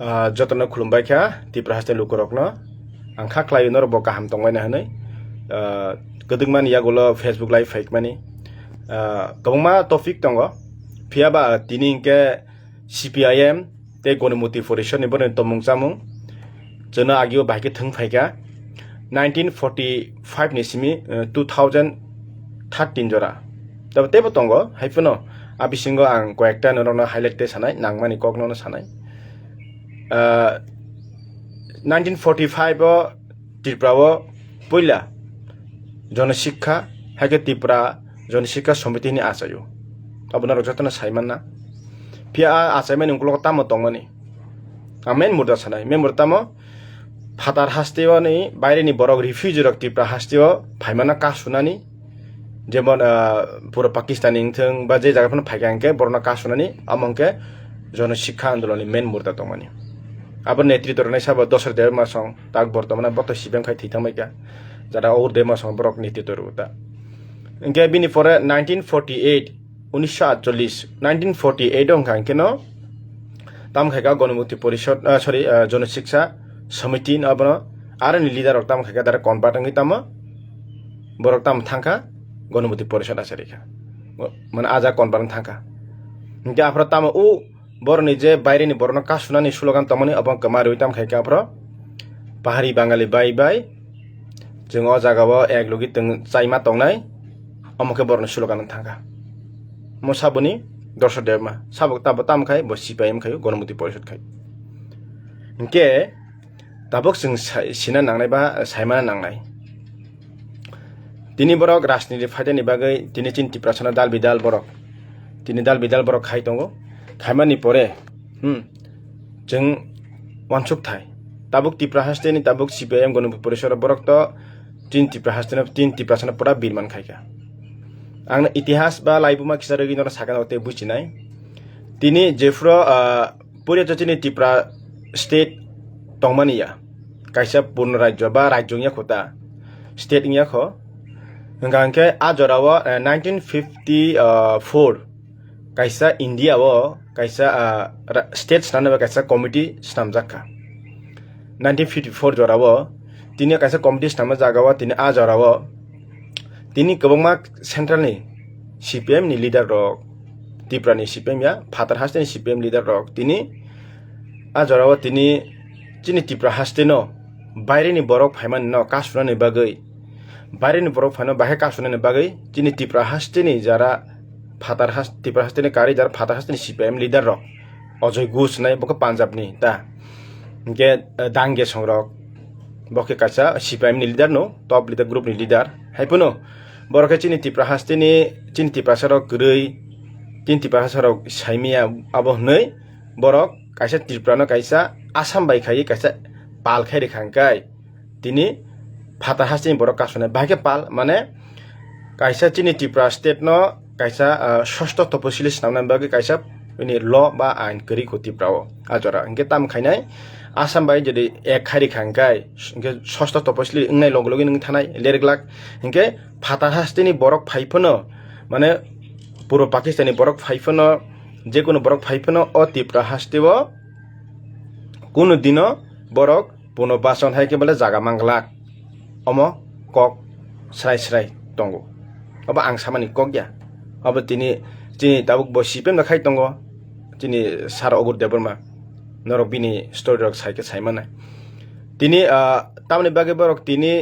Jotno khulumbai kha tipra haste lukorokno ang khaklai nor bo kaham tongbai na hanai gedungman yagulo Facebook live fake mani kabungma topic tongo phiaba tini ke CPIM te Gonomuti Foundation ni bonen tomung chamung jona agio bahke thung phaika 1945 ni simi 2013 jora tabo tebo tongo haifuno abisingo ang koekta norona highlight te sanai nangmani kokno no sanai 1945 o Tripura o poila jonashikha haike Tripura jonashikha samiti ni asayo abuna rojatana saimana pia asaimani ungkulo tamo tongmani amen murda sanai men murtamo fatar hastewa ni baire ni borok refugee rok Tripura hastewa phaimana ka sunani jemon pura Pakistan ingthung ba je jaga phano phaikangke borna ka sunani amongke jonashikha andoloni men murda tongmani আবার নেতৃত্ব রনাই সাবা 10 দেড় মাস তাক বর্তমানে বত সিবেম খাই থিতামাইকা যারা ওর দেড় মাস Brock নেতৃত্ব রুতা ইনকে বিনি পরে 1948 1948 অংখান কেন তাম খাইকা গণমুক্তি পরিষদ সরি জনশিক্ষা সমিতি আবন আর নি লিডার তাম খাইকা দারা কনভার্টাঙ্গি তাম বরক তাম থাঙ্কা গণমুক্তি পরিষদ আছে রেখা মানে আজা কনভার্টাং থাঙ্কা ইনকে আপরা তাম ও borni je baire ni borno ka sunani slogan tamani abang kamari tam khaika pro pahari bangali bai bai jeng o jaga bo ek logi teng chaima tongnai amoke borno slogan thanga mo sabuni dorsho derma sabok tab tam khai bo CPIM khai Gonomuti Porishod khai inke tabok sing sina nangnai ba saimana nangnai tini borok rajniti faidani bagai tini chinti prasana dal bidal borok tini dal bidal borok khai tongo খাইমানি পরে जों वानसुक थाय Tabuk Tripura haste ni tabuk CPIM Gonomuti Porishod borok to tin Tripura haste na tin Tripura sana pura birman khaika ang itihas ba laibuma kisaragi nora sakana ote buchinai tini jefro puri chini Tripura state tongmaniya kaisa purno rajya ba rajyongya khota state ngya kho ngangke ajorawo 1954 kaisa India wo kaisa state snanaba kaisa committee snamjaka 1954 jorawo tini kaisa committee snama jagawo tini a jorawo tini kobongma central ni CPIM ni leader rok Tripura ni CPIM ya fatar haste ni CPIM leader rok tini a jorawo tini chini Tripura haste no baire ni borok phaiman no kasuna ni bagai baire ni borok phaino bahe kasuna ni bagai chini Tripura haste ni jara fatar has Tripura haste ni kari jar fatar haste ni CPIM leader rok Ajoy Ghosh nai boko Punjab ni ta ge dangge songrok boke kaisa CPIM ni leader no top leader group ni leader haipuno boroke chini Tripura haste ni chini Tripura sarok grei tin Tripura sarok saimia abo nei borok kaisa Tripura no kaisa Assam bai khai kaisa pal khai rekhangkai tini fatar haste ni borok kasune bahke pal mane kaisa chini Tripura state no kaisa ষষ্ঠ তপশিলি স্নামনাম বাগে কাইসা ini law ba ain kari ko Tripura o ajora inge tam khainai Assam bai jodi ek khari khangkai inge ষষ্ঠ তপশিলি ngai loglogi ning thanai lerglak inge fatar haste ni borok phaipono mane puro Pakistani borok phaipono je kono borok phaipono o Tripura haste o kono dino borok puno bason haike bole jaga manglak omo kok srai srai tongo aba ang samani kok ya aba tini tabuk bo CPIM na khai tongo tini sara ogur deborma norok bini story rok saike saimana tini tamni bage borok tini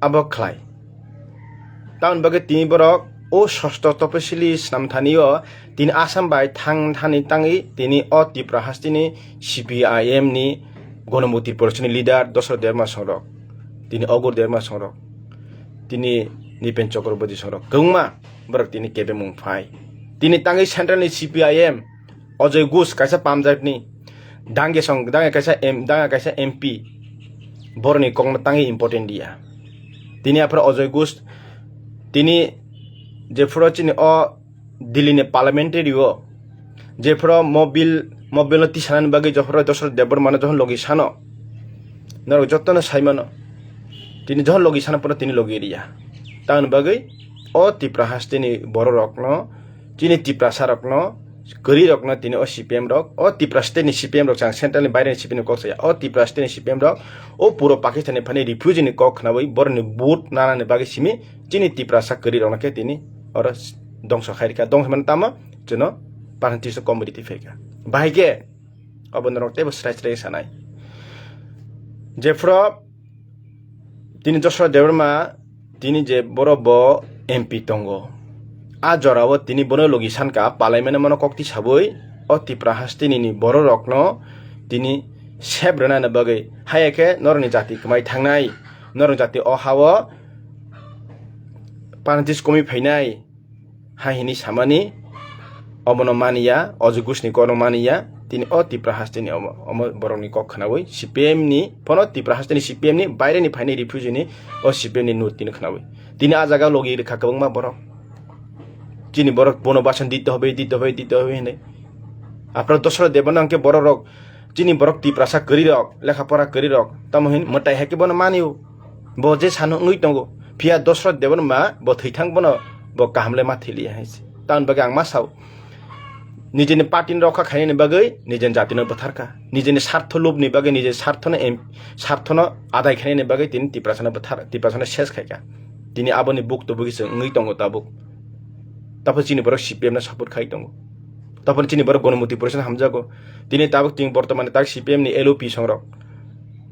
abo khlai tamni bage tini borok o ষষ্ঠ তপশিলি snamthaniyo tini Assam bai thani tangi tini o Tripura haste ni CPIM ni Gonomuti Porishod ni leader dosro derma songrok tini ogur derma songrok tini Nipen Chakraborty songrok gungma borok tini kebe mungphai tini tangi central ni CPIM Ajoy Ghosh kaisa Punjab ni dangge kaisa MP borni kongma tangi important dia tini apra Ajoy Ghosh tini jefro chini o Delhi ni parliamentary o jefro mobil tisanan bagi jefro dosor debor mane johon logi sano naro jottono saimano tini johon logi sana pura tini logi ria tan bagai o Tripura haste ni borok no chini Tripura sarok no gari rok na tini o CPM rok o Tripura state ni CPM rok chang central ni bayre ni CPM ni kok saya o Tripura state ni CPM rok o puro Pakistan ni phane refugee ni kok khnabai bor ni boot nana ni bagi simi chini Tripura sak gari rok na ke tini ora dongso khairika dongso man tama cheno parantis community feka bahige abon rok te bosrai srai sanai jefro tini josra debrma tini je borobo MP tongo a jorawo tini bono logi sanka palaimene mano kokti saboi o Tripura hastini ni boro rokno tini sebrana na bagai hayake norni jati kmai thangnai norni jati o hawo parantis komi phainai hahini samani omono mania ojugusni kono mania tini o Tripura hastini omo boroni kok khnawai CPM ni pono Tripura hastini CPM ni bayre ni phainai refugee ni o CPM ni nut tini khnawai tini a jaga logi rekha kabangma borok chini borok bonobasan dite hobe ne apra dosra debana anke borok chini borok Tripura sak gari rok lekha pora gari rok tamohin motai hake bono maniu bo je sanu ngui tongo phia dosra debana ma bo thithang bono bo kahamle ma thili haise taun bagang masau নিজের পার্টির রক্ষা খাইনি বাগৈ নিজের জাতির বথারকা নিজের স্বার্থ লোভ নি বাগৈ নিজের স্বার্থ আদায় খাইনি বাগৈ তিনি টিপ্রাসানে শেষ খাইকা তিনি আবনি বুক তো বুগিছে ngui tongo tabuk তারপর চিনি বড় CPM না সাপোর্ট খাই tongo তারপর চিনি বড় গণমতি পরিষদ হামজাগো তিনি তাবুক তিন বর্তমানে তাক CPM ni LOP সংরক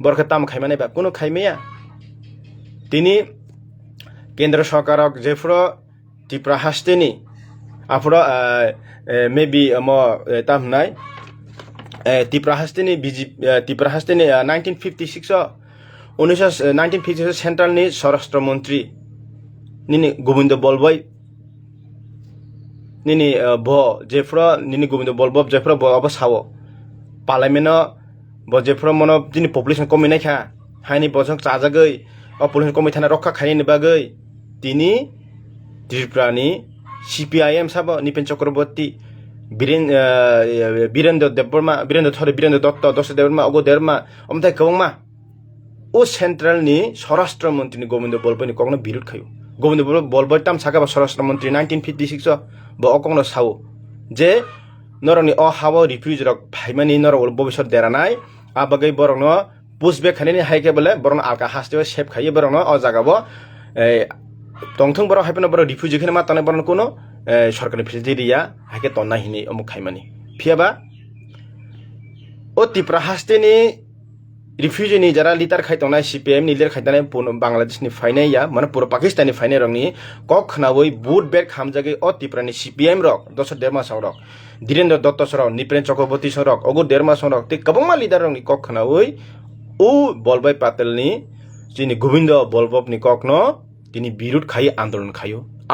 বরখা তাম খাইমানে বা কোনো খাইমেয়া তিনি কেন্দ্র সরকারক জেফ্র Tripura hasteni afro maybe mo tam nai Tripura hasteni Tripura hasteni 1956 1956 central ni স্বরাষ্ট্র মন্ত্রী nini Gobindo Bolboy nini bo jefro nini Gobindo Bolboy jefro bo abasawo parliamento bo jefro mono tini population komi naikha haini bojong chajagai o population komi thana rokha khaini bagai tini Tripura ni CPIM sabo Nipen Chakraborty Birendra Dotto Dosra Deborma Ogo Derma omtai kabangma o central ni স্বরাষ্ট্র মন্ত্রী ni Gobindo Bolboy ni kokno birut khayo Gobindo Bolboy tam saka ba স্বরাষ্ট্র মন্ত্রী 1956 bo okongno sawo je noroni o hawo refugee rok phaimani nor bobishot deranai abagai borokno pushback khanini haike bole borokno alka hastewa save khaye borokno o jagabo tongthong borok haipeno borok refugee khene ma tane borokno kono সরকারি ফেসিলিটিয়া হাকে তন্না হিনি অমুক খাইমানি ফিয়াবা ও Tripura hasteni refugee ni jara litar khaitona CPM ni lir khaitana Bangladesh ni fainaya mana puro Pakistan ni fainai rok ni kok khnawoi boot bag khamjage o Tripura ni CPM rok dosor derma sorok Dhirendra Dotto sorok Nipen Chakraborty sorok ogo derma sorok te kabangma leader rok ni kok khnawoi o Bolboy Patel ni jini Gobindo Bolboy ni kokno tini birut khai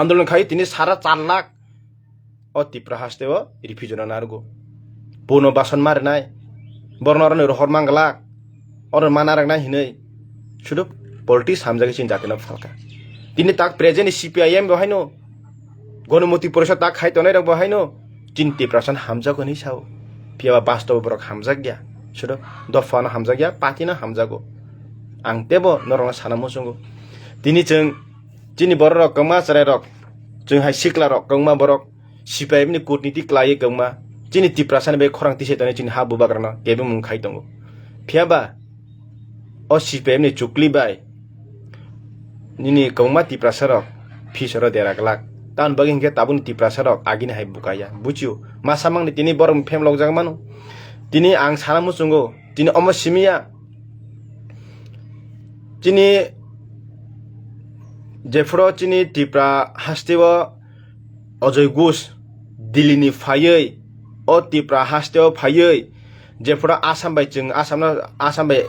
আন্দোলন খাই তিনি সারা 4 লাখ ও Tripura হাসতেও refugee নারগো বনো বাসন মারে নাই বর্ণরনে রহর মাংলাক or মানারাক না হিनै শুধু politics হামজাগে চিন জাতিনা ফালকা তিনি তাক প্রেজেন্ট CPIM বহাইনো গণমতি পরিষদ তাক খাই তনাই রাখ বহাইনো 3% হামজাগো নি সাও পিয়াবা বাস্তব বরক হামজাগ গিয়া শুধু দফানো হামজাগ গিয়া পাতিনা হামজাগো আং তেবো নরনা সানা মসঙ্গো তিনি जों Jini borok kangma sarai rok जों hai sikla rok kangma borok CPIM ni kutniti klai kangma jini Tripura sane be khorang tise tane jini habu bagrana kebe mung khai tongo phiaba o CPIM ni chukli bai nini kangma Tripura sarok fisoro derak lak tan bagin ke tabun Tripura sarok agin hai bukaya buchu masamang ni tini borok phem lok jang manu tini ang sanamu sungo tini omo simia tini jefro chini Tripura hastewa Ajay Ghosh Delhi ni phayei o Tripura hastewa phayei jefro Assam bai chung Assam bai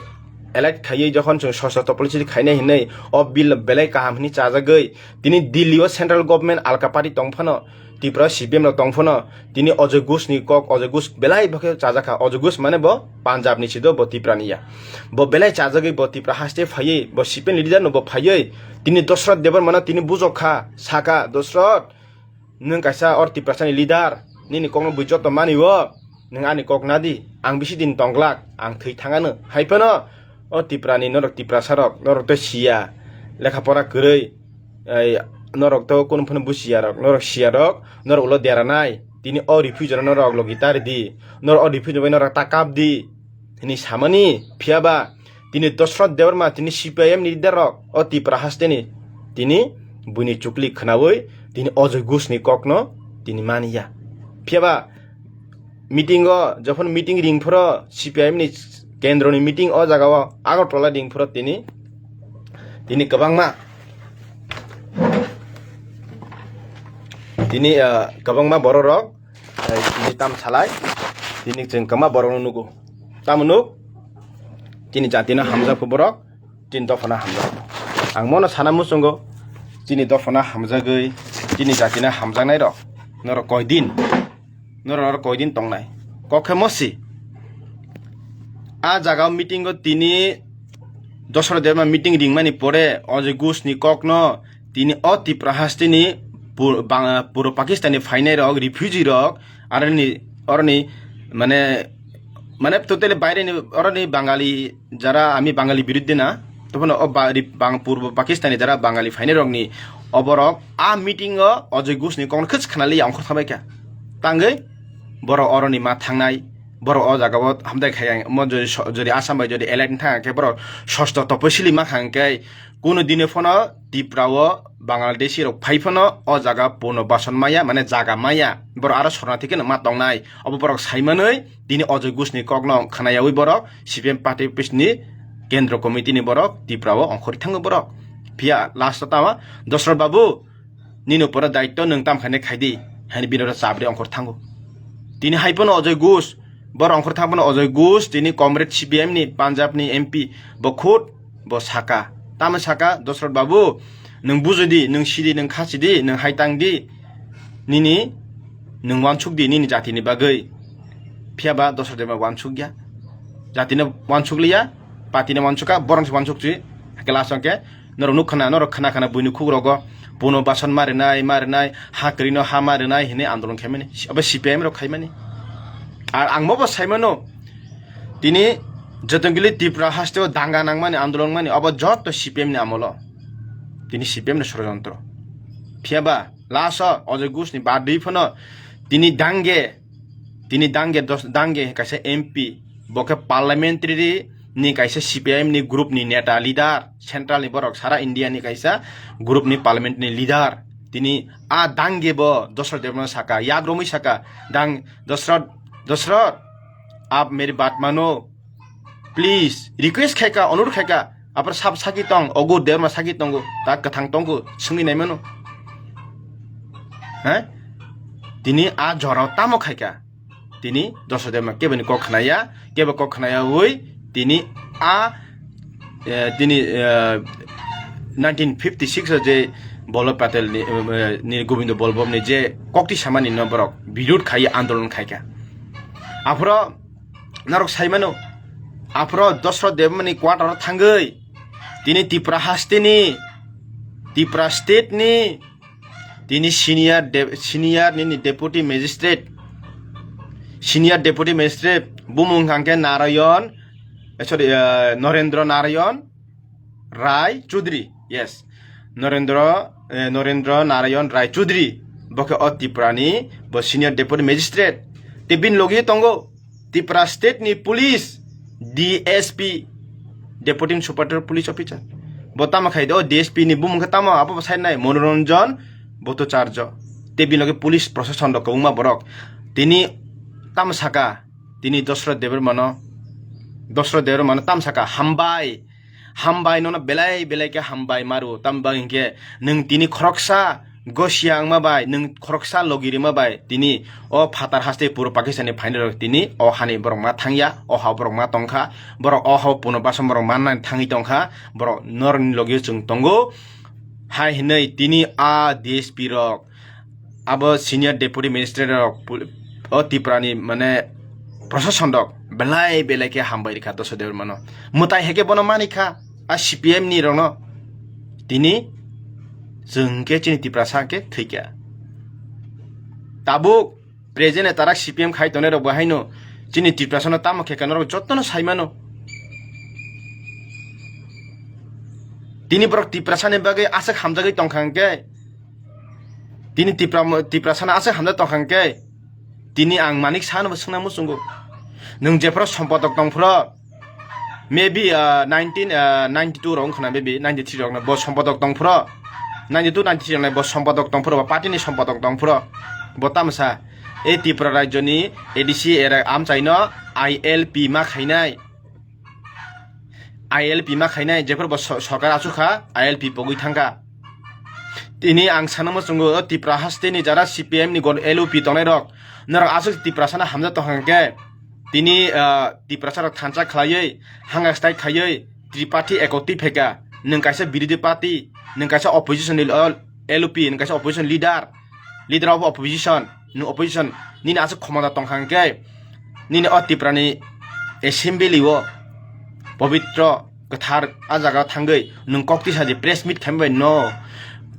elect khayei jokhon chung sosto policy khainai hinai o bill belai kaham ni chajagai tini Delhi o central government alka party tongphano Tripura CPM ro tongphano tini Ajay Ghosh ni kok Ajay Ghosh belai bhake chajaka Ajay Ghosh mane bo Punjab ni chido bo Tripura niya bo belai chajagai bo Tripura haste phayei bo CPM leader no bo phayei tini dosrat debar mana tini bujokha saka dosrat nung kaisa or Tripura sani leader nini kokno bujot to mani wo nung ani kok nadi ang bisi din tonglak ang thei thangano haipano o Tripura ni norok Tripura sarok norok to sia lekha pora gurei norok to kun phun busia rok norok sia rok norok lo deranai তিনি অ রিফিউজার নরক লগিতার দি নর অ রিফিউজার নরক তাকাব দি তিনি সামানি ফিয়াবা তিনি দশরথ দেবর্মা তিনি CPIM নির্ধারক অ ত্রিপুরা হাস্তেনি তিনি বুনি চুকলি খনাবই তিনি অজয় ঘোষনি ককনো তিনি মানিয়া ফিয়াবা মিটিং যখন মিটিং রিংফোর সিপিআইএম नि কেন্দ্রনি মিটিং অ জায়গাও আগরতলা রিংফোর তিনি গোबांमा তিনি गोबांमा बर रक তিনি তাম সালাই তিনি जों कमा बर नुगु तामनुक তিনি জাতিनो हामजा फुबरक তিনি दफना हामजा आं मनो साना मुसंगो তিনি दफना हामजागै তিনি জাতিनो हामजानाय रक नर कयदिन नर कयदिन तंनाय कखे मसि आ जागा मिटिंग তিনি दशरथ देवमा मिटिं रिंगमानि परे अजय घोषनि ककनो তিনি अ ত্রিপুরা हास्तिनि पूर्व पाकिस्तानी फाइनाय रक रिफ्यूजी रक अरनि माने माने टोटली बायरेनि अरनि बांगाली যারা আমি বাঙালি বিরুদ্ধে না তখন पूर्व पाकिस्तानी যারা বাঙালি ফাইনাय रकनि अबरक आ मिटिं अजय घोषनि ककनो खस खानालि अंखर थाबाय क्या तांगै बर अरनि मा थांनाय बर अ जागाव हामदाय खाय म जदि आसाम बाय जदि एलाइन थाङाखै बर षष्ठ तपसिलि मा खांकै कोनो दिने फन टिप्राव बांग्लादेशी रक फाइफन अ जागा पुन बासन माया माने जागा माया बर आरो शरणार्थी मा तंनाय अब बर साइमानै दिने अजय घोषनि कग्न खानायावै बर सिपिएम पार्टी पिसनि केन्द्र कमिटिनि बर टिप्राव अंखरि थाङो बर फिया लास्ट तामा दशरथ बाबु निनो पर दायित्व नों ताम खाने खायदि हानि बिनर साबरे अंखर थाङो दिने हाइपन अजय घोष बर अंखर थांपन अजय घोष दिने कमरेड सिपिएम नि पान्जाब नि एमपी बखुद ब साका ताम साका दशरथ बाबु नों बुजुदि नों सिदि नों खासिदि नों हाइतांदि निनि नों वानसुकदि निनि जातिनि बागै फियाबा दशरथ देवमा वानसुक गया जातिनो वानसुकलिया पार्टीनो वानसुका बरंस वानसुकसि क्लासके नर खाना खाना बुइनु खुग्रग पुनो बासन मारिनाय हाकरिनो हा मारिनाय हिने आन्दोलन खायमानि अब सिपिएम रक खायमानि आर आंमबो साइमानो दिने जतंगिलि त्रिपुरा हास्तेव दांगा नांमानि आन्दोलन मानि अब जत सिपिएम नि आमल दिने सिपिएम नि षड्यन्त्र फियाबा लास अजय घोषनि बादै फन दिने दांगे कासे एमपी बके पार्लियामेन्टारि नि कासे सिपिएम नि ग्रुप नि नेता लिडार सेन्ट्रल नि बरक सारा इंडिया नि काइसा ग्रुप नि पार्लियामेन्ट नि लिडार दिने आ दांगे ब दशरथ देवमा साका याग्रोमै साका दांग दशरथ आप मेरी बात मानो प्लीज रिक्वेस्ट खायका अनुरोध खायका आपर साब साकी तंग अगु देवमा साकी तंगो ता कथां तंगो सुंगि नाय मानो हैं दिने आ जराव तामो खायका दिने दशरथ देवमा केबनि कखनाया ओइ दिने आ दिने 1956 जे बल्लभ पटेल नि गोविंद बल्लभ नि जे कक्ति सामानि नबरक विरोध खाइ आन्दोलन खायका आफर नरक साइमानो आफर दशरथ देवमानि क्वार्टर थांगै दिने त्रिपुरा हास्तेनि त्रिपुरा स्टेट नि दिने सिनियर नि डेपुटी मेजिस्ट्रेट बुमुं खांके नरेंद्र नारायण राय चौधरी यस नरेंद्र नारायण राय चौधरी बके अ त्रिपुरानि ब सिनियर डेपुटी मेजिस्ट्रेट टिबिन लोगी तंगो त्रिपुरा स्टेट नि police DSP deputy superintendent police officer बोतामा खाइदो डीएसपी नि बुमुं खतामा आप साइनाय मनोरंजन भट्टाचार्य टिबिन लोगे पुलिस प्रशासन द कौमा बरक तिनी ताम साका तिनी दशरथ देवर मन ताम साका हामबाय नोना बेलाय के हामबाय मारु तामबा इनके नों तिनी खरकसा गसियां माबाय नों खरकसा लगिरि माबाय तिनी अ फातार हास्ते पूर्व पाकिस्तानी फाइनल तिनी अ हानि बरंमा थांया अ हा बरंमा तंखा बर अ हा पुनो बासम बरं मानना थांगि तंखा बर नरनि लगे जों तंगो हाय हिनै तिनी आ डीएसपी रक अब सिनियर डेपुटी मेजिस्ट्रेट रक अ त्रिपुरानि माने प्रशासन रक बेलाय के हामबाय रिखा दशरथ देवर मन मुताय हेके बन मानिखा आ सीपीएम नि रन तिनी जोंके चिनि त्रिपुरा साके थैक्या ताबुक प्रेजेन्ट तारा सीपीएम खाइ तने र बहाइनो चिनि त्रिपुरा सन ताम खेकान र जत्तन साइमानो तिनी बरक त्रिपुरा साने बागे आसे हामजागै तंखांके तिनी त्रिपुरा सन आसे हामजा तंखांके tini ang manik sana basang namu sungguh nung jepro সম্পাদক dongfro maybe 1992 rong khana maybe 93 rong na bo সম্পাদক dongfro 92 93 rong na bo সম্পাদক dongfro ba party ni সম্পাদক dongfro bo tamsa এই ত্রিপুরা রাজ্যনি এডিসি এর আম চাইনো ILP মা খাইনাই ILP মা খাইনাই যেফোর সরকার আছুখা ILP পগুই থাঙ্গা তিনি আং সানামো সঙ্গ ত্রিপুরা হাস্তেনি যারা CPM নি LOP তংনাই রক নর আসুক ত্রিপুরা সানা হামজা তহাঙ্গে তিনি ত্রিপুরা সারক থানচা খাইयै হাঙ্গা স্টাই খাইयै ত্রিপার্টি একতি ফেকা নং কাইসা বিরোধী পার্টি নং কাইসা অপোজিশন LOP নং কাইসা opposition leader of opposition nung opposition ni na asu khomada tongkhang ke ni na atiprani assembly wo pavitra kathar ajaga thangai nung kokti saji press meet khambai no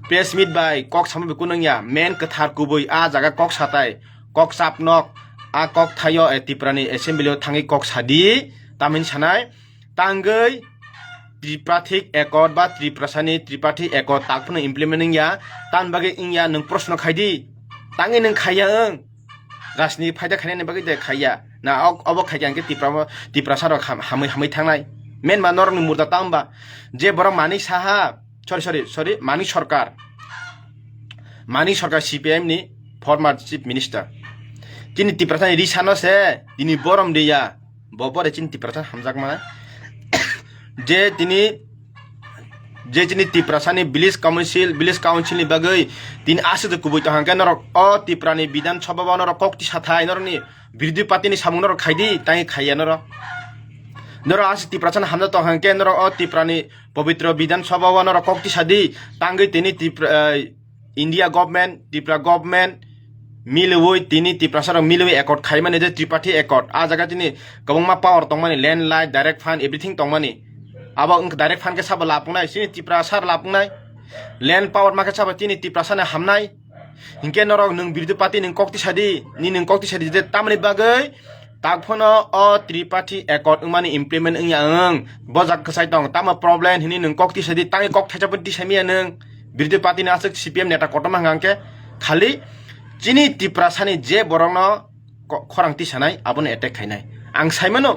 press meet by kok sambe kunang ya main kathar kubui a jaga kok satai kok sapnok a kok thayo atiprani assembly o thangai kok sadi tamin sanai tangai tripartite accord ba triprasani tripartite accord takpuna implementing ya tan bage ingya nung proshno khaidi tangi neng kaya rasni faida khane ne bagi de kaya na obo kaya ke tipra saro hamai thangnai men manor ni murda tamba je boro mani saha sorry mani sarkar CPM ni former chief minister tini tipra sa risano se tini borom deya bobore chin tipra sa hamjak ma je tini tiprasani village council ni bagai tin asde kubui tahangka norok o tiprani bidan sabha norok kokti sathai norni birodhi party ni samung norok khaidi tai khaiya norok as tiprasan hamda tahangke norok o tiprani pavitra bidan sabha norok kokti sadi tangai tini India government Tripura government miloi tini tiprasarok miloi accord khaimani je triparty accord a jaga tini kabangma power tongmani land light direct fund everything tongmani abo direct fund ke sab lapungnai sini tipra sar lapungnai land power ma ke sab tini tipra sana hamnai hinke norok nung birodhi party nung kokti sadi je tamni bagai takphono o triparty accord mani implement ing yang bojak khasai tong tama problem hini nung kokti sadi tangi kok thajapti samia nung birodhi party na asuk CPM neta kotoma hangke khali chini tipra sani je borongno khorangti sanai abone attack khainai ang saimano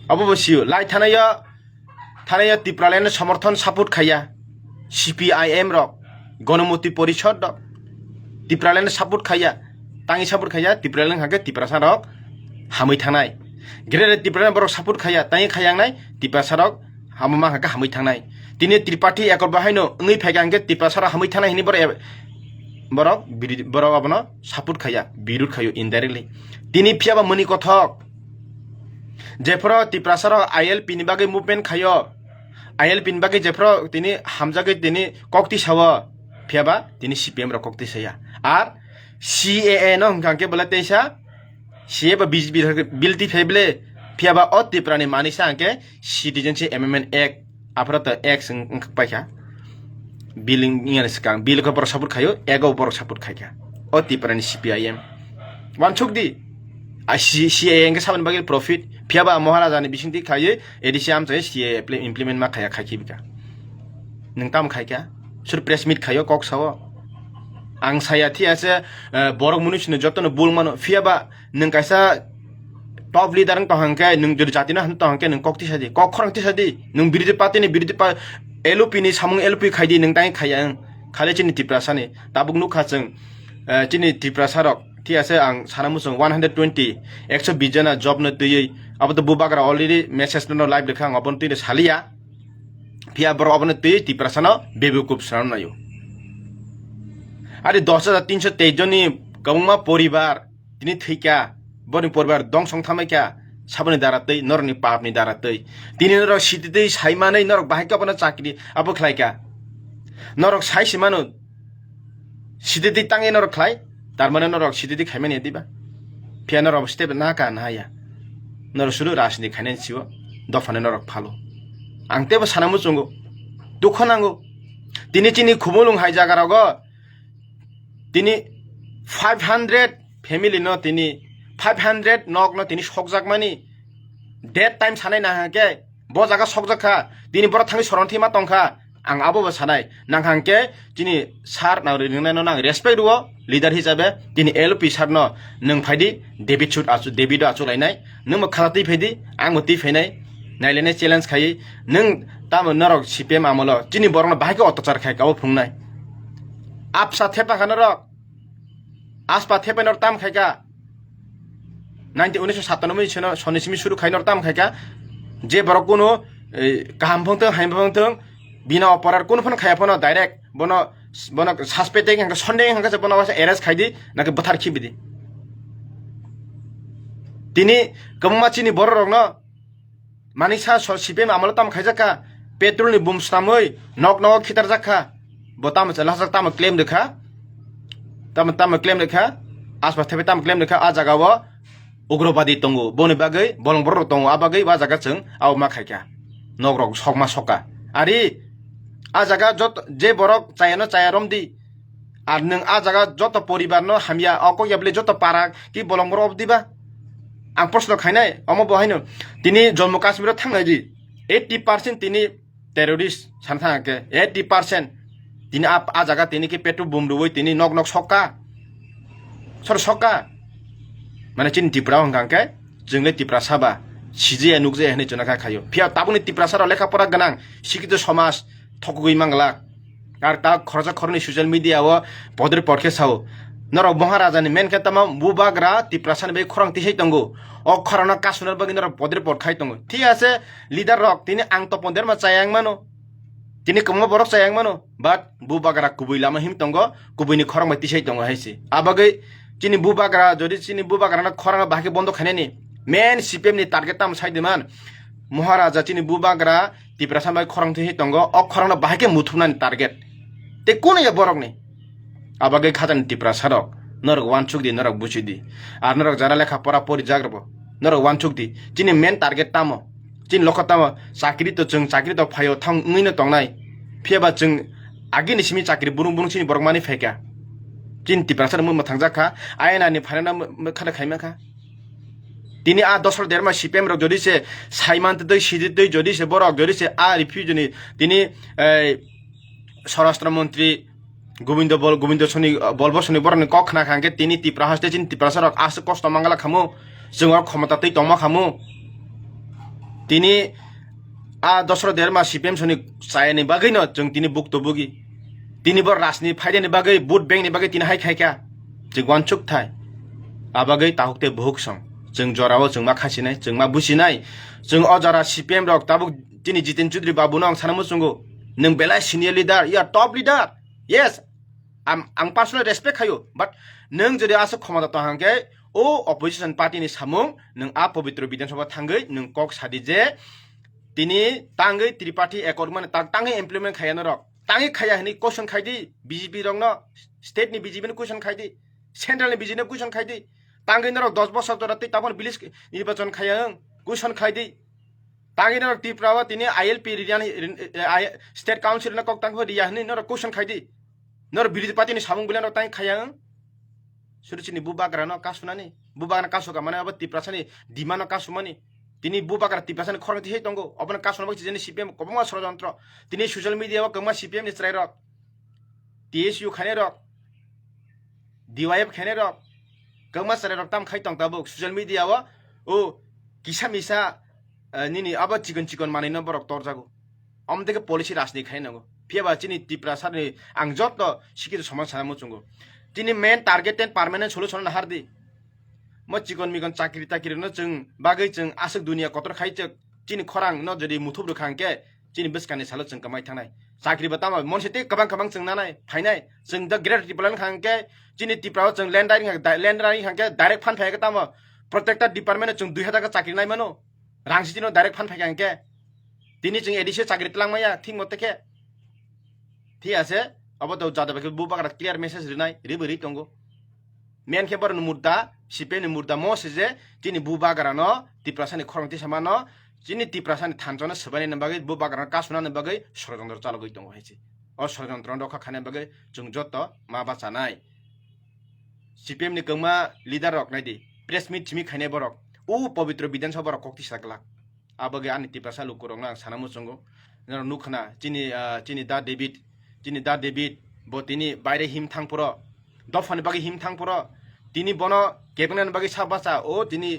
abo bosiu lai thanaya Tipraland সমর্থন support খাইয়া CPIM rock গণমতি পরিষদ rock Tipraland support খাইয়া তাঙ্গি support খাইয়া Tipraland হাকে Tiprasa rock হামৈ থানাই গেরে Tipraland বরক support খাইয়া তাঙ্গি খাইয়াংনাই Tiprasa rock হামমা হাকে হামৈ থানাই তিনি ত্রিপার্টি একর বাহাইনো ওই ফেগাংকে Tiprasa রক হামৈ থানাই হিনি বরক আপন সাপোর্ট খাইয়া বিরোধ খাইও ইনডাইরেক্টলি তিনি ফিয়াবা মনি কথক যেফর Tiprasa রক ILP ni বাগে মুভমেন্ট খাইও ILP ni bagai jefro tini hamjage tini kokti sawa phiaba tini CPM ro kokti saya ar CAA no hangke bola teisa CAA ba bill ti feble phiaba o tiprani manisa hangke citizenship amendment act aprata act sing paikha billing ingan skang bill ko por support khayo ego por support khaika o tiprani CPIM wan chukdi CAA hangke saban bagai profit phiaba maharaja ni bisingti khaye edisi am chai CAA implement ma khaya khaikibika ningtam khaika sur press meet khayo kok sawo ang saya thi ase borok munusne jotno bulmano phiaba nung kaisa top leader ang tahangke nung jor jatina han tahangke nung kokti sadi kok khorangti sadi nung birodhi party ni LOP ni samung LOP khaidi nung tai khaya khale chini Tiprasa ni tabuk nu khacheng chini Tiprasa rok thi ase ang sanamusung 120 120 jana job na tui abo to bubagra already message no live dekhang apon tui salia phia bor apon tui Tiprasa no bebukup saram nayo ari 10323 joni kabungma poribar tini thika boni poribar dong song thamaika saboni daratei norni papni daratei tini norok sititei saimanei norok bahika apona chakri abo khlaika norok saisimanu sititei tangi norok khlai tarmane norok sititei khaimani ediba phia norok step na ka na ya norok suru rasni khainen siwo dofane norok phalo angtebo sanamu chungo dukhonango tini chini khumulung hai jagarago tini 500 family no tini 500 nok no tini sokjak mani that time sanai na ke bo jaga sokjak kha tini bor thangi soronthi ma tongkha आं abo ba sanai nang hangke tini sar na ringnai no nang respect ruo leader hisabe tini LP sar no nang phaidi David achu lainai nang ma khalati phaidi ang moti phainai nailene challenge khai nang tam narok CPM amolo tini borno bahike অত্যাচার khai ka phungnai apsa thepa khanarok aspa thepa nor tam khai ka 1997 sono sonisimi suru khai nor tam khai ka je borok kono kaham phongtong haim phongtong bina অপরাধ কোন phone খায়া phone direct বন বন সাসপেক্টিং হাঙ্কা সন্দেহ হাঙ্কা বন ওয়াসা arrest খাইদি নাকি বথার খিবিদি তিনি কম্মাচিনি বড় রং ন মানিসা সিপিএম আমল তাম খাইজাকা পেট্রোলনি বুম স্তামই নক নক খিতার জাখা বতাম লাসাক তাম ক্লেম দেখা তাম ক্লেম দেখা আসবা থেবে তাম ক্লেম দেখা আ জাগাও উগ্রবাদী তঙ্গু বনি বাগৈ বলং বড় তঙ্গু আ বাগৈ বা জাগা जों আও মা খাইকা নক রক সকমা সকা আরে आ जागा जत जे borok chayano chayarom di ar nung a jaga joto poribar no hamia oko yable joto para ki bolong borok diba ang proshno khainai omo bohaino tini Jammu Kashmir thangnai di 80% tini terrorist santhangke 80% tini a jaga tini ki petrol bom ruoi tini nok nok sokka sor sokka mane chin tipra hangke jingle tipra saba sije nukje hne jona khayo pia tabuni tipra sara lekha pora ganang sikito somas थकुगै मांगला are ता खरजा खरनि social media व बदर पडके साव नर महाराजानि main खेतमा बुबाग्रा तिप्रासान बे खरं तिसै तंगो अ खरना कासुनार बगि नर बदर पड खाइ तंगो ठीक আছে লিডার রক তিনি আং তপনদের মা চায়াং মানো তিনি কম বরক চায়াং মানো বাট বুবাগ্রা কুবুই লামা হিম তंगो কুবুইনি খরং মা তিসै तंगो हाइसि আবাগै চিনি বুবাগ্রা যদি চিনি বুবাগ্রা না খরং বাকি বন্ধ খানেনি মেন সিপিএম नि টার্গেট তাম সাইদেমান महाराजा चिनी बुबाग्रा तिप्रासान बाय खरं थि तंगो अ खरंना बाहाके मुथुनानि टार्गेट ते कोन या बरकनि आबागे खाजान तिप्रासारक नरक वानचुक दि नरक बुचिदि आर नरक जारा लेखा परा परि जाग्रबो नरक वानचुक दि चिनी मेन टार्गेट तामो चिन लखतामो चाकरि तो जों चाकरि तो फायो थां ngैनो तंगनाय फेबा जों आगिनि सिमि चाकरि बुरुं बुरुं चिनि बरकमानि फेका चिन तिप्रासार मु थांजाखा आयनानि फायना खाना खाइमाखा তিনি আ দশর দেড়মা সিপিএম রক যদি সে সাইমান্ত দই সিজিত দই যদি সে বরক যদি সে আ রিফিউজনি তিনি স্বরাষ্ট্রমন্ত্রী গোবিন্দ সনি বলবসনি বরনি কখনা খাঙ্গে তিনি তিপ্রা হাসতে চিন তিপ্রাসার আস কষ্ট মাঙ্গালা খামু जों ক্ষমতা তৈ তমা খামু তিনি আ দশর দেড়মা সিপিএম সনি চায়নি বাগৈ ন जों তিনি বক্তব্যগি তিনি বর রাজনি ফাইদেনি বাগৈ বুট বেংনি বাগৈ তিনি হাই খাইকা जों वानचुक थाय आबागै ताहुकते बहुक सं जों जराव जों मा खासिनाय जों मा बुसिनाय जों अजारा सीपीएम रक ताबुक दिनै जितेन चौधरी बाबु नों सानामु जोंगो नों बेलाय सिनियर लिडार या टप लिडार यस आं पार्सनल रेसपेक्ट खायो बाट नों जदि आसो खमता तहांगे ओ अपोजिशन पार्टी नि सामुं नों आ पवित्र विधानसभा थांगै नों कक सादि जे तिनि तांगै त्रिपाठी एकर्ड माने तांगै इमप्लिमेंट खायानो रक तांगै खाया हनि क्वेश्चन खाइदि बीजेपी रंग न स्टेट नि बीजेपी नि क्वेश्चन खाइदि सेंट्रल नि बीजेपी नि क्वेश्चन खाइदि तांगै नरक 10 बছর ধরে তে তাবন বিলিস নির্বাচন খায়াং কুশন খাইদি तांगै नरक ত্রিপুরা তিনি আইএলপি রিয়ান স্টেট কাউন্সিল ন কক তাং হদি ইয়াহনি नरक कुशन खाइदि नर বিরোধী পার্টি নি সামুং বিলান তাই খায়াং সুরচিনি বুবাগ্রা ন কাসুনানি বুবাগ্রা কাসুকা মানে আবার ত্রিপুরাসানি ডিমানো কাসুমানি তিনি বুবাগ্রা ত্রিপুরাসানি খরতি হে তঙ্গো অবন কাসুনা বক্সি জেনি সিপিএম কবমা ষড়যন্ত্র তিনি সোশ্যাল মিডিয়া কবমা সিপিএম নি স্ট্রাই রক টিএসইউ খানে রক ডিওয়াইএফ খানে রক कमा सरे रक्तम खाइ तंग ताबुक सोशल मीडिया व ओ किसा मिसा निनि अब चिकन माने न बरक तर जागो अमदेके पॉलिसी राजनी खाइ नगो फेबा चिनि तिप्रासारनि आं जत सिकित समाज सामु चंगो तिनि main target and permanent solution हारदि म चिकन मिगन चाकरि ताकरि न जों बागै जों आसक दुनिया कतर खाइच चिनि खरां न जदि मुथुब रखांके चिनि बेसकानि सालो जों कमाइ थांनाय चाकरि बतामा मनसे ते कबां जों नानाय फाइनाय जों द ग्रेट रिप्लान खांके चिनि तिप्राव जों लैंडराइंग खांके डाइरेक्ट फान फायगा तामा प्रत्येकटा डिपार्टमेंट जों 2000 का चाकरि नाय मानो रांसिनो डाइरेक्ट फान फायगांके तिनि जों एडिसे चाकरि तलांमाया थिं मतेके ঠিক আছে अब तो जादबके बुबाग्रा क्लियर मेसेज रिनाय रिबरि तंगो मेन खेबर मुद्दा सिपेनि मुद्दा मोसे जे चिनि बुबाग्रा न तिप्रासानि खरंति समान चिनि तिप्रासानि थानजन सबानि नबागै बुबाग्रा कासुना नबागै षড়যন্ত্র चालगै दङ हाइसे अ षড়যন্ত্র रखा खाने बागै जों जत मा बाचानाय सीपीएम नि कमा लीडर रक नायदि प्रेस मीट छिमि खाइने बरक ओ पवित्र विधानसभा रक कक्ति साकला आबगे आनि तिप्रासा लुकुरंग आं सानामु चंगो নুখনা চিনি da David bo tini বাইরে হিম থাং পুরো দফানি বাকি হিম থাং পুরো তিনি বন কেবনান বাকি সাবাসা ও তিনি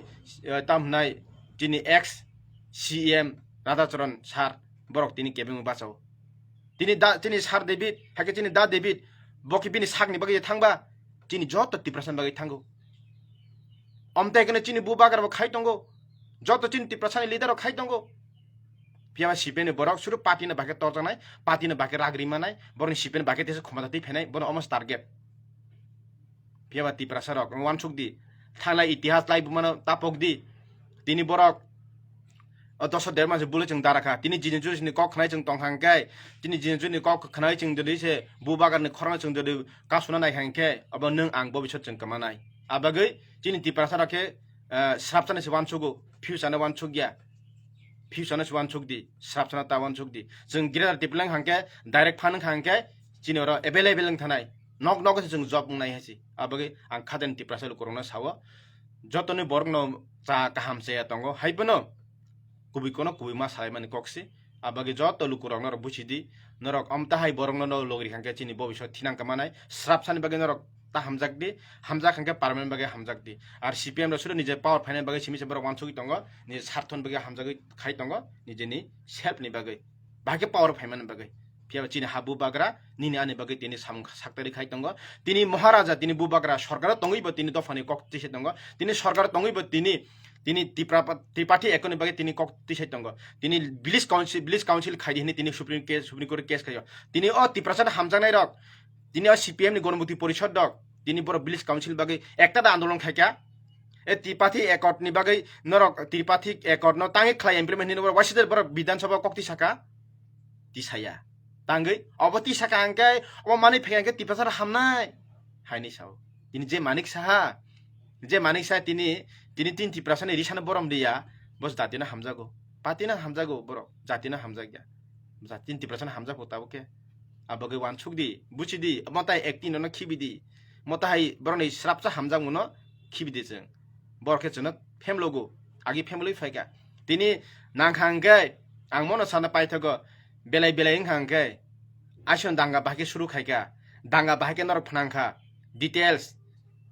তামনাই তিনি এক্স CM রাধাচরণ সার বরক তিনি কেবং বাঁচাও তিনি সার David হাকে তিনি da David বকি বিনি সাকনি বাকি থাংবা তিনি যত তিপ্রাসান বাকি থাঙ্গো অমতাই কেন চিনি বুবাগার খাই দঙ্গো যত চিনি তিপ্রাসানি লিডার খাই দঙ্গো পিয়ামা সিপেনে বরক শুরু পার্টিনে বাকে তরজানাই পার্টিনে বাকে রাগরিমানাই বরং সিপেনে বাকে তেসে ক্ষমতাতে ফেনাই বরং অমস টার্গেট পিয়ামা তিপ্রাসারক ওয়ানসুক দি থাংলাই ইতিহাস লাই বুমানো তাপক দি তিনি বরক 10 দেড় মাসে বলে जों দারাখা তিনি জিনে জুনি কক খানাই जों তংহাংকাই তিনি জিনে জুনি কক খানাই जों যদি সে বুবাগারনি খরং जों যদি কাসুনা নাই হাংকে अब नों आं भबिष्यत जों कमानाय आबागै जिनि तिप्रासारके स्रापसाने वानसुगु फिउसाने वानसुगिया फिउसाने वानसुगदि स्रापसाना ता वानसुगदि जों गिरार तिप्लां हांके डाइरेक्ट फान हांके जिनि र अवेलेबल थानाय नक नक जों जब बुंनाय हासि आबागै आं खादेन तिप्रासाल करना सावो जतनि बरगनो चा काहामसे तंगो हाइबनो कुबिकोनो कुबिमा सायमानि कक्सि आबागै जत लुकुरंनो र बुचिदि नरक अमताहाय बरगनो न लोगरि हांके जिनि भबिष्यत थिनां कमानाय स्रापसानि बागै नरक ता हामजाकदि हामजाक हांके पार्मानेंट बागै हामजाकदि आर CPM रसुर निजे पावर फाइनाल बागै सिमिसे बरक वानसुगि तंगो नि सार्थन बागै हामजागै खाइ तंगो निजेनि सेल्फ नि बागै बागै पावर फाइनाल बागै पिया चिनि हाबु बाग्रा निनि आनि बागै तिनि साम साक्तारि खाइ तंगो तिनि महाराजा तिनि बुबाग्रा सरकार तंगैबो तिनि दफानि कक तिसे तंगो तिनि सरकार तंगैबो तिनि त्रिपाठी एकनि बागै तिनि कक तिसे तंगो तिनि विलेज काउन्सिल खाइदिनि तिनि सुप्रीम कोर्ट केस खायो तिनि अ तिप्रासन हामजानाय रक तिनि अ CPM नि गणमुक्ति परिषद दक तिनि बर विलेज काउन्सिल बागै एकता आन्दोलन खायका ए त्रिपाठी एकट नि बागै नरक त्रिपाठी एकट न तांगै खलाय इमप्लिमेन्ट नि बर वासिदर बर विधानसभा कक्ति साका तिसाया तांगै अबति साका अंकै अब माने फेंकै तिप्रासन हामनाय हाइनि साव तिनि जे मानिक साहा तिनि तीन तिप्रासन रिसान बरम दिया बस जातिना हामजागो पातिना हामजागो बर जातिना हामजागिया जातिन तिप्रासन हामजागो ताबके आबगै वानसुगदि बुचिदि मताय एक्टिन न खिबिदि मताय बरनै स्रापसा हामजागो न खिबिदि जों बरके जों फेमलोगो आगि फेमिलि फायगा तिनि नांखांगै आं मन साना पाइथगो बेलाय हांगै आसन दांगा बाके सुरु खायगा दांगा बाके नर फनांखा डिटेल्स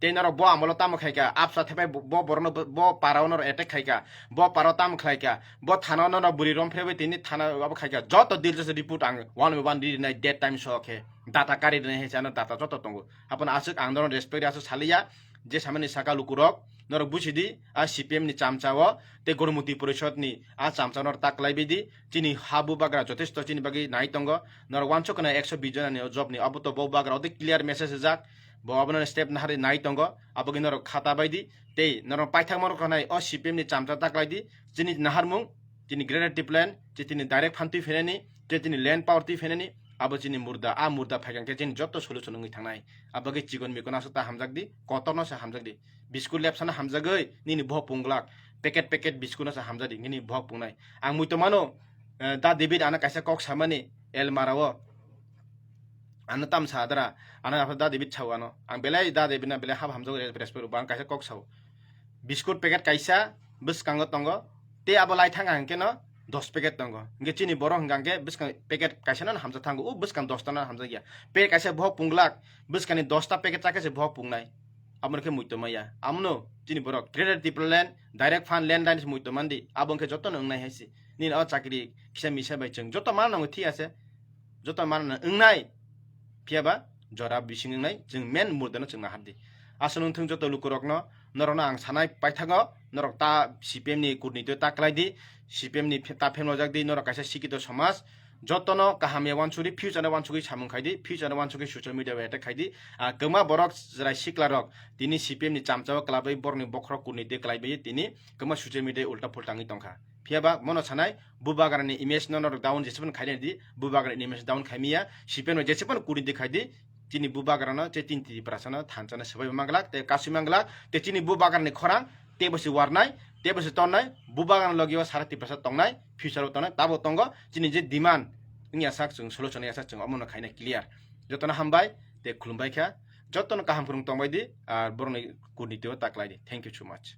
तेनर बो आमलो ताम खायगा आपसा थेपाय बो बरनो बो पारावनर अटैक खायगा बो पाराव ताम खायगा बो थानावनो न बुरि रम फ्रेबे तिनि थाना अब खायगा जत दिलजस रिपोर्ट आं 1 डी नाइ डेट टाइम सके डाटा कारि दने हेसानो डाटा जत तंगो अपन आसुक आंदोलन रेस्पेक्ट आसु सालिया जे सामानि साका लुकुरक नर बुचिदि आ CPM नि चामचाव ते गणमुक्ति परिषद नि आ चामचानर ताकलाइबिदि चिनि हाबु बाग्रा जथेष्ट चिनि बागै नाइ तंगो नर वानचकना 120 जना नि जब नि अब तो बो बाग्रा अदि क्लियर मेसेज जाक बबन स्टेप नाहारि नाइ तंगो अबगि नर खाता बायदि ते नर पाइथाक मन खनाय अ CPM नि चामचा ताकलाइदि चिनि नाहारमुं चिनि ग्रेनेड प्लान चिनि डाइरेक्ट फान्ति फेनेनि चिनि लैंड पावर ति फेनेनि अब चिनि मुर्दा फाइगांके चिनि जत्त सलुसन नङि थांनाय अबगि चिगन मिकना सता हामजाकदि कतरनो सा हामजाकदि बिस्कुट लेपसाना हामजागै निनि भक पुंगलाक पेकेट बिस्कुटना सा हामजादि निनि भक पुंनाय आं मुइतमानो दा David आना कायसा कक सामानि एल माराव आना ताम सादरा आना दा David छावानो आं बेलाय दा David ना बेलाय हाब हामजागो रेसपेक्ट बां कायसा कक साव बिस्कुट पेकेट कायसा बिस्कांगो तंगो ते अब लाइ थांगा हंके न 10 पेकेट तंगो इंगे चिनि बरो हंगांगे बिस्कां पेकेट कायसा न हामजा थांगो उ बिस्कां 10 ता न हामजा गया पे कायसा भक पुंगलाक बिस्कानि 10 ता पेकेट चाके भक पुंगनाय आमरके मुइतमाया आमनो चिनि बरो ग्रेडेड टिप्लेन डाइरेक्ट फान लैंडलाइन मुइतमानदि आबंके जत्त नंनाय हायसि निन अ चाकरि फिसा मिसा बाय जों जत्त मान नंगो थि आसे जत्त मान नंनाय फियाबा जरा बिसिंनाय जों मेन मुर्दानो जों हादि आसनों थों जत्त लुकुरकनो नरना आं सानाय पाइथागो नरक ता CPM नि कुरनितो ताकलाइदि CPM नि ता फेमलजाकदि नरक कायसा सिकित समाज जतनो काहामे वानसुरि फ्यूचर वानसुगि सामुं खायदि फ्यूचर वानसुगि सोशल मीडिया बायटा खायदि गमा बरक जराय सिक्लारक तिनि CPM नि चामचाव क्लाबै बरनि बख्र कुरनिते क्लाइबै तिनि गमा सोशल मीडिया उल्टा फुल्टाङि तंखा फियाबा मनो सानाय बुबागारनि इमेज नर डाउन जेसेबन खायदि बुबागारनि इमेज डाउन खायमिया CPM जेसेबन कुरनिते खायदि चिनि बुबागारन चे तीन तिप्रासन थानचना सबै मंगलाक ते कासि मंगलाक ते चिनि बुबागारनि खरां तेबसि वारनाय तेबसि तन्नाय बुबागान लगियो सारा तिप्रासन तंनाय फ्यूचर तंनाय ताबो तंगो चिनि जे डिमान्ड इंया साक जों सलुसन या साक जों अमनो खायना क्लियर जतन हामबाय ते खुलुमबाय खा जतन काहाम खुरुं तंबायदि आर बरनि कुरनितो ताकलायदि थैंक यू सो मच।